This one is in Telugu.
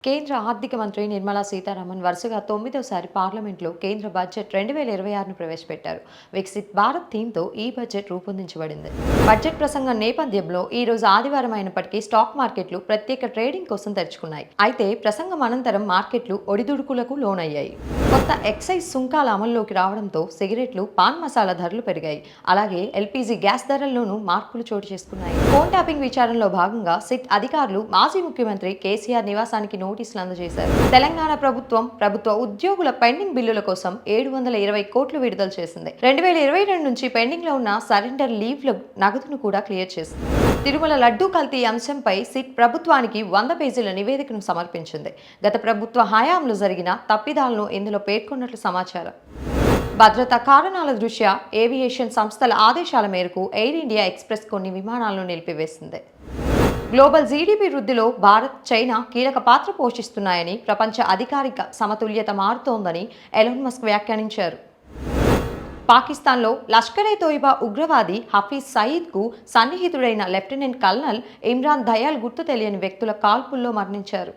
కేంద్ర ఆర్థిక మంత్రి నిర్మలా సీతారామన్ వరుసగా 9వ పార్లమెంట్లో కేంద్ర బడ్జెట్ 2026ను ప్రవేశపెట్టారు. వికసిత్ భారత్ థీమ్తో ఈ బడ్జెట్ రూపొందించబడింది. బడ్జెట్ ప్రసంగం నేపథ్యంలో ఈ రోజు ఆదివారం అయినప్పటికీ స్టాక్ మార్కెట్లు ప్రత్యేక ట్రేడింగ్ కోసం తెరుచుకున్నాయి. అయితే ప్రసంగం అనంతరం మార్కెట్లు ఒడిదుడుకులకు లోనయ్యాయి. కొత్త ఎక్సైజ్ సుంకాల అమల్లోకి రావడంతో సిగరెట్లు, పాన్ మసాలా ధరలు పెరిగాయి. అలాగే ఎల్పీజీ గ్యాస్ ధరల్లోనూ మార్పులు చోటు చేసుకున్నాయి. ఫోన్ ట్యాపింగ్ విచారణలో భాగంగా సిట్ అధికారులు మాజీ ముఖ్యమంత్రి కేసీఆర్ నివాసానికి నోటీసులు అందజేశారు. తెలంగాణ ప్రభుత్వ ఉద్యోగుల పెండింగ్ బిల్లుల కోసం 720 కోట్లు విడుదల చేసింది. 2022 నుంచి పెండింగ్ లో ఉన్న సరెండర్ లీవ్ల నగదును కూడా క్లియర్ చేసింది. తిరుమల లడ్డూ కల్తీ అంశంపై సిట్ ప్రభుత్వానికి 100 పేజీల నివేదికను సమర్పించింది. గత ప్రభుత్వ హయాంలో జరిగిన తప్పిదాలను ఇందులో పేర్కొన్నట్లు సమాచారం. భద్రతా కారణాల దృష్ట్యా ఏవియేషన్ సంస్థల ఆదేశాల మేరకు ఎయిర్ ఇండియా ఎక్స్ప్రెస్ కొన్ని విమానాలను నిలిపివేసింది. గ్లోబల్ జీడీపీ వృద్ధిలో భారత్, చైనా కీలక పాత్ర పోషిస్తున్నాయని, ప్రపంచ అధికారిక సమతుల్యత మారుతోందని ఎలాన్ మస్క్ వ్యాఖ్యానించారు. పాకిస్తాన్లో లష్కర్-ఏ-తోయిబా ఉగ్రవాది హఫీజ్ సయీద్కు సన్నిహితుడైన లెఫ్టినెంట్ కల్నల్ ఇమ్రాన్ దయాల్ గుర్తు తెలియని వ్యక్తుల కాల్పుల్లో మరణించారు.